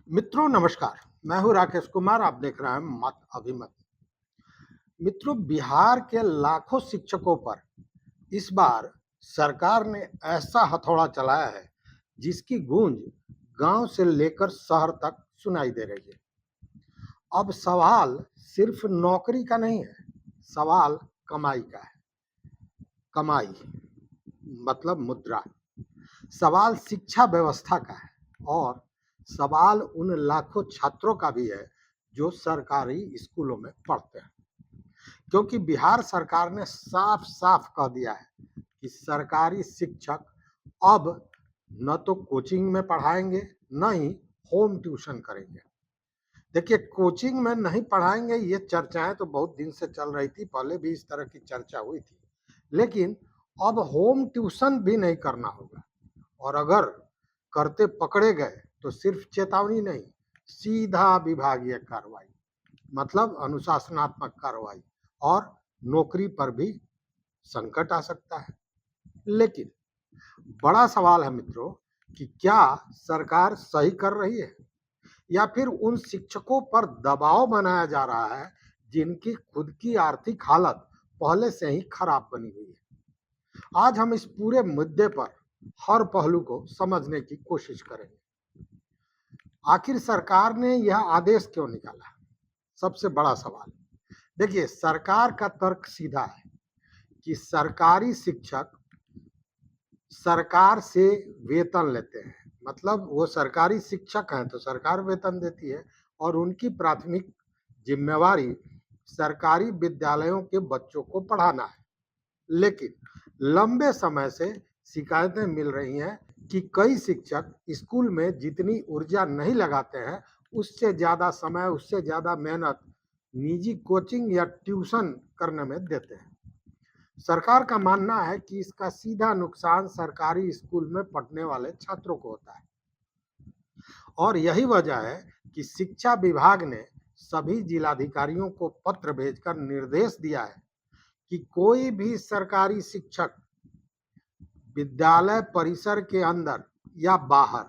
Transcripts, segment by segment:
मित्रों नमस्कार। मैं हूं राकेश कुमार। आप देख रहे हैं मत अभिमत। मित्रों, बिहार के लाखों शिक्षकों पर इस बार सरकार ने ऐसा हथौड़ा चलाया है जिसकी गूंज गांव से लेकर शहर तक सुनाई दे रही है। अब सवाल सिर्फ नौकरी का नहीं है, सवाल कमाई का है। कमाई मतलब मुद्रा। सवाल शिक्षा व्यवस्था का है और सवाल उन लाखों छात्रों का भी है जो सरकारी स्कूलों में पढ़ते हैं। क्योंकि बिहार सरकार ने साफ साफ कह दिया है कि सरकारी शिक्षक अब न तो कोचिंग में पढ़ाएंगे, न ही होम ट्यूशन करेंगे। देखिए, कोचिंग में नहीं पढ़ाएंगे, ये चर्चाएं तो बहुत दिन से चल रही थी, पहले भी इस तरह की चर्चा हुई थी। लेकिन अब होम ट्यूशन भी नहीं करना होगा, और अगर करते पकड़े गए तो सिर्फ चेतावनी नहीं, सीधा विभागीय कार्रवाई, मतलब अनुशासनात्मक कार्रवाई, और नौकरी पर भी संकट आ सकता है। लेकिन बड़ा सवाल है मित्रों कि क्या सरकार सही कर रही है या फिर उन शिक्षकों पर दबाव बनाया जा रहा है जिनकी खुद की आर्थिक हालत पहले से ही खराब बनी हुई है। आज हम इस पूरे मुद्दे पर हर पहलू को समझने की कोशिश करेंगे। आखिर सरकार ने यह आदेश क्यों निकाला? सबसे बड़ा सवाल। देखिए, सरकार का तर्क सीधा है कि सरकारी शिक्षक सरकार से वेतन लेते हैं, मतलब वो सरकारी शिक्षक हैं तो सरकार वेतन देती है, और उनकी प्राथमिक जिम्मेवारी सरकारी विद्यालयों के बच्चों को पढ़ाना है। लेकिन लंबे समय से शिकायतें मिल रही हैं कि कई शिक्षक स्कूल में जितनी ऊर्जा नहीं लगाते हैं, उससे ज्यादा समय, उससे ज्यादा मेहनत निजी कोचिंग या ट्यूशन करने में देते हैं। सरकार का मानना है कि इसका सीधा नुकसान सरकारी स्कूल में पढ़ने वाले छात्रों को होता है, और यही वजह है कि शिक्षा विभाग ने सभी जिलाधिकारियों को पत्र भेजकर निर्देश दिया है कि कोई भी सरकारी शिक्षक विद्यालय परिसर के अंदर या बाहर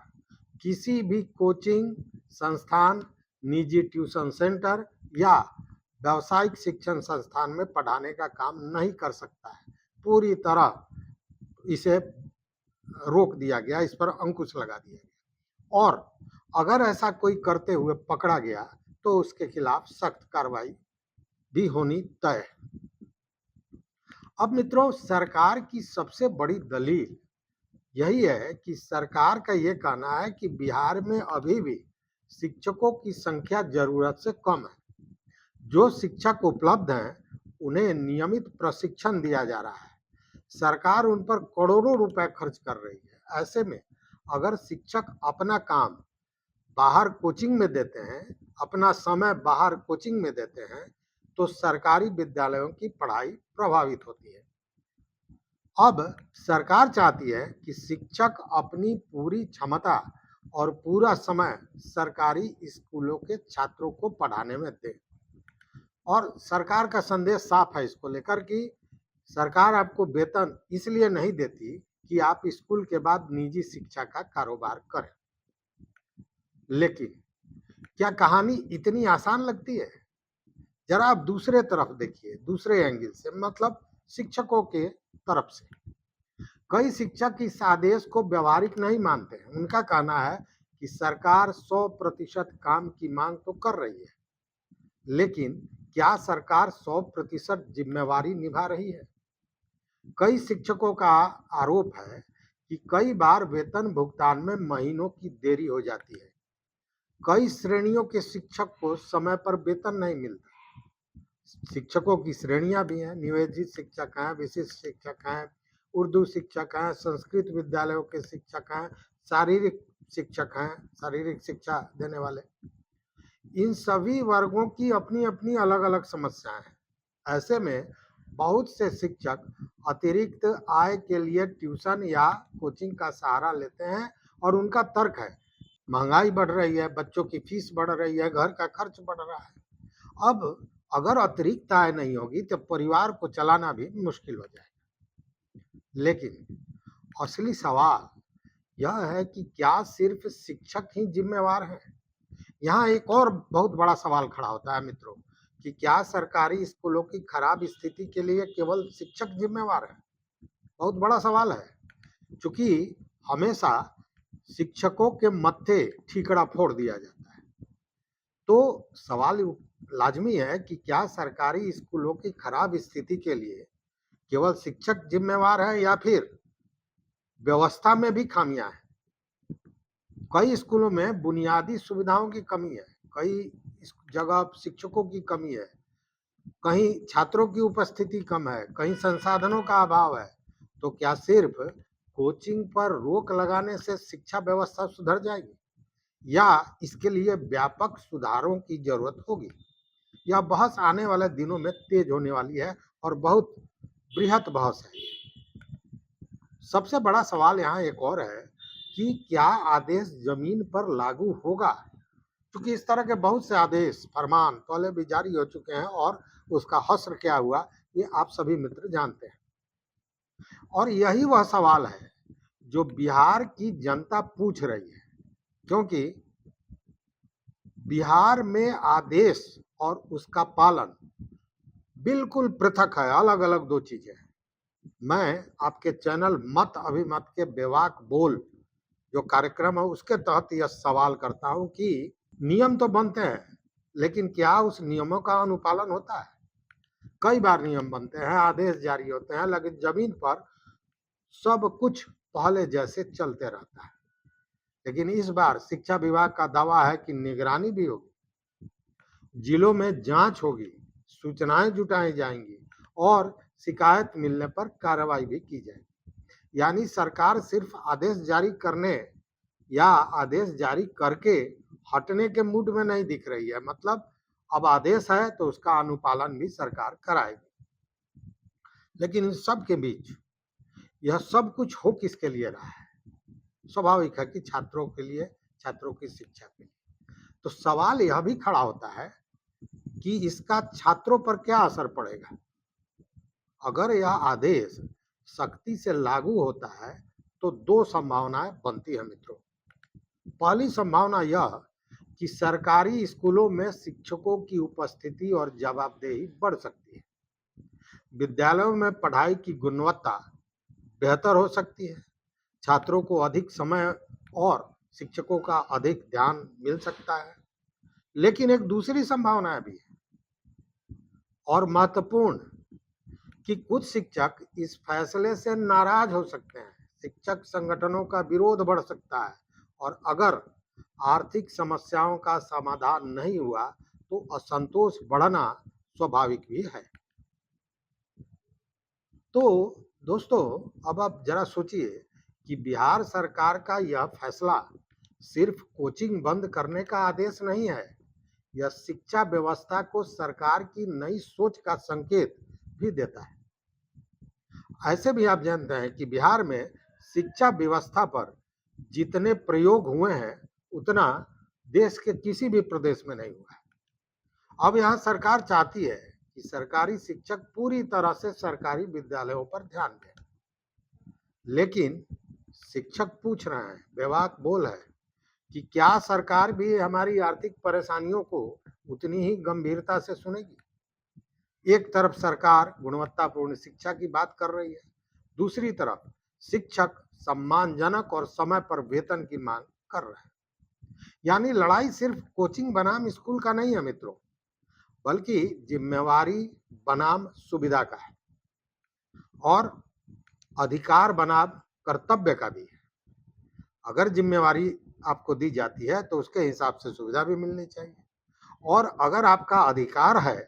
किसी भी कोचिंग संस्थान, निजी ट्यूशन सेंटर या व्यावसायिक शिक्षण संस्थान में पढ़ाने का काम नहीं कर सकता है। पूरी तरह इसे रोक दिया गया, इस पर अंकुश लगा दिया गया, और अगर ऐसा कोई करते हुए पकड़ा गया तो उसके खिलाफ सख्त कार्रवाई भी होनी तय है। अब मित्रों, सरकार की सबसे बड़ी दलील यही है कि सरकार का ये कहना है कि बिहार में अभी भी शिक्षकों की संख्या जरूरत से कम है। जो शिक्षक उपलब्ध हैं उन्हें नियमित प्रशिक्षण दिया जा रहा है, सरकार उन पर करोड़ों रुपए खर्च कर रही है। ऐसे में अगर शिक्षक अपना काम बाहर कोचिंग में देते हैं, अपना समय बाहर कोचिंग में देते हैं, तो सरकारी विद्यालयों की पढ़ाई प्रभावित होती है। अब सरकार चाहती है कि शिक्षक अपनी पूरी क्षमता और पूरा समय सरकारी स्कूलों के छात्रों को पढ़ाने में दे। और सरकार का संदेश साफ है इसको लेकर कि सरकार आपको वेतन इसलिए नहीं देती कि आप स्कूल के बाद निजी शिक्षा का कारोबार करें। लेकिन क्या कहानी इतनी आसान लगती है? जरा आप दूसरे तरफ देखिए, दूसरे एंगल से, मतलब शिक्षकों के तरफ से। कई शिक्षक इस आदेश को व्यवहारिक नहीं मानते हैं। उनका कहना है कि सरकार 100% काम की मांग तो कर रही है, लेकिन क्या सरकार 100% जिम्मेवारी निभा रही है? कई शिक्षकों का आरोप है कि कई बार वेतन भुगतान में महीनों की देरी हो जाती है। कई श्रेणियों के शिक्षक को समय पर वेतन नहीं मिलता। शिक्षकों की श्रेणियां भी हैं, नियोजित शिक्षक हैं, विशिष्ट शिक्षक हैं, उर्दू शिक्षक हैं, संस्कृत विद्यालयों के शिक्षक हैं, शारीरिक शिक्षक हैं, शारीरिक शिक्षा देने वाले। इन सभी वर्गों की अपनी अपनी अलग अलग समस्याएं हैं। ऐसे में बहुत से शिक्षक अतिरिक्त आय के लिए ट्यूशन या कोचिंग का सहारा लेते हैं, और उनका तर्क है महंगाई बढ़ रही है, बच्चों की फीस बढ़ रही है, घर का खर्च बढ़ रहा है। अब अगर अतिरिक्त आय नहीं होगी तो परिवार को चलाना भी मुश्किल हो जाएगा। लेकिन असली सवाल यह है कि क्या सिर्फ शिक्षक ही जिम्मेवार हैं यहाँ एक और बहुत बड़ा सवाल खड़ा होता है मित्रों कि क्या सरकारी स्कूलों की खराब स्थिति के लिए केवल शिक्षक जिम्मेवार है? बहुत बड़ा सवाल है, क्योंकि हमेशा शिक्षकों के मत्थे ठीकरा फोड़ दिया जाता है। तो सवाल लाजमी है कि क्या सरकारी स्कूलों की खराब स्थिति के लिए केवल शिक्षक जिम्मेवार है या फिर व्यवस्था में भी खामियां हैं? कई स्कूलों में बुनियादी सुविधाओं की कमी है, कई जगह शिक्षकों की कमी है, कहीं छात्रों की उपस्थिति कम है, कहीं संसाधनों का अभाव है। तो क्या सिर्फ कोचिंग पर रोक लगाने से शिक्षा व्यवस्था सुधर जाएगी या इसके लिए व्यापक सुधारों की जरूरत होगी? यह बहस आने वाले दिनों में तेज होने वाली है और बहुत बृहत बहस है। सबसे बड़ा सवाल यहाँ एक और है कि क्या आदेश जमीन पर लागू होगा, क्योंकि इस तरह के बहुत से आदेश फरमान पहले भी जारी हो चुके हैं और उसका हश्र क्या हुआ ये आप सभी मित्र जानते हैं। और यही वह सवाल है जो बिहार की जनता पूछ रही है, क्योंकि बिहार में आदेश और उसका पालन बिल्कुल पृथक है, अलग अलग दो चीजें हैं। मैं आपके चैनल मत अभिमत के बेवाक बोल जो कार्यक्रम है उसके तहत यह सवाल करता हूं कि नियम तो बनते हैं, लेकिन क्या उस नियमों का अनुपालन होता है? कई बार नियम बनते हैं, आदेश जारी होते हैं, लेकिन जमीन पर सब कुछ पहले जैसे चलते रहता है। लेकिन इस बार शिक्षा विभाग का दावा है कि निगरानी भी होगी, जिलों में जांच होगी, सूचनाएं जुटाई जाएंगी और शिकायत मिलने पर कार्रवाई भी की जाएगी। यानी सरकार सिर्फ आदेश जारी करने या आदेश जारी करके हटने के मूड में नहीं दिख रही है। मतलब अब आदेश है तो उसका अनुपालन भी सरकार कराएगी। लेकिन इन सब के बीच यह सब कुछ हो किसके लिए रहा है? स्वाभाविक है कि छात्रों के लिए, छात्रों की शिक्षा के लिए। तो सवाल यह भी खड़ा होता है कि इसका छात्रों पर क्या असर पड़ेगा? अगर यह आदेश सख्ती से लागू होता है तो दो संभावनाएं बनती है मित्रों। पहली संभावना यह कि सरकारी स्कूलों में शिक्षकों की उपस्थिति और जवाबदेही बढ़ सकती है। विद्यालयों में पढ़ाई की गुणवत्ता बेहतर हो सकती है, छात्रों को अधिक समय और शिक्षकों का अधिक ध्यान मिल सकता है। लेकिन एक दूसरी संभावना भी है और महत्वपूर्ण, कि कुछ शिक्षक इस फैसले से नाराज हो सकते हैं, शिक्षक संगठनों का विरोध बढ़ सकता है और अगर आर्थिक समस्याओं का समाधान नहीं हुआ तो असंतोष बढ़ना स्वाभाविक भी है। तो दोस्तों, अब आप जरा सोचिए कि बिहार सरकार का यह फैसला सिर्फ कोचिंग बंद करने का आदेश नहीं है, यह शिक्षा व्यवस्था को सरकार की नई सोच का संकेत भी देता है। ऐसे भी आप जानते हैं कि बिहार में शिक्षा व्यवस्था पर जितने प्रयोग हुए हैं उतना देश के किसी भी प्रदेश में नहीं हुआ है। अब यहाँ सरकार चाहती है कि सरकारी शिक्षक पूरी तरह से सरकारी विद्यालयों पर ध्यान दें, लेकिन शिक्षक पूछ रहे हैं, बेवाक बोल है कि क्या सरकार भी हमारी आर्थिक परेशानियों को उतनी ही गंभीरता से सुनेगी? एक तरफ सरकार गुणवत्तापूर्ण शिक्षा की बात कर रही है, दूसरी तरफ शिक्षक सम्मानजनक और समय पर वेतन की मांग कर रहे हैं। यानी लड़ाई सिर्फ कोचिंग बनाम स्कूल का नहीं है मित्रों, बल्कि जिम्मेवारी बनाम सुविधा का है और अधिकार बनाम कर्तव्य का भी है। अगर जिम्मेवारी आपको दी जाती है तो उसके हिसाब से सुविधा भी मिलनी चाहिए, और अगर आपका अधिकार है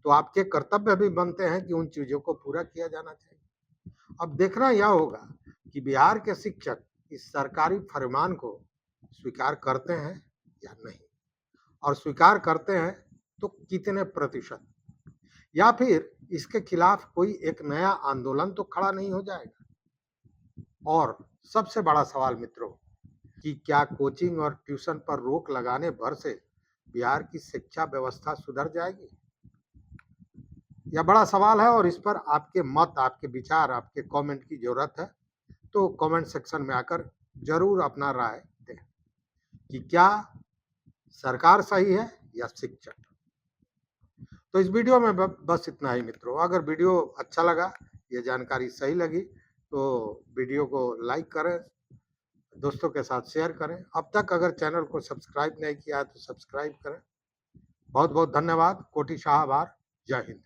तो आपके कर्तव्य भी बनते हैं कि उन चीजों को पूरा किया जाना चाहिए। अब देखना यह होगा कि बिहार के शिक्षक इस सरकारी फरमान को स्वीकार करते हैं या नहीं, और स्वीकार करते हैं तो कितने प्रतिशत, या फिर इसके खिलाफ कोई एक नया आंदोलन तो खड़ा नहीं हो जाएगा। और सबसे बड़ा सवाल मित्रों, कि क्या कोचिंग और ट्यूशन पर रोक लगाने भर से बिहार की शिक्षा व्यवस्था सुधर जाएगी? यह बड़ा सवाल है और इस पर आपके मत, आपके विचार, आपके कमेंट की जरूरत है। तो कमेंट सेक्शन में आकर जरूर अपना राय दें कि क्या सरकार सही है या शिक्षक। तो इस वीडियो में बस इतना ही मित्रों। अगर वीडियो अच्छा लगा, ये जानकारी सही लगी, तो वीडियो को लाइक करें, दोस्तों के साथ शेयर करें। अब तक अगर चैनल को सब्सक्राइब नहीं किया है तो सब्सक्राइब करें। बहुत बहुत धन्यवाद। कोटि शाह आभार। जय हिंद।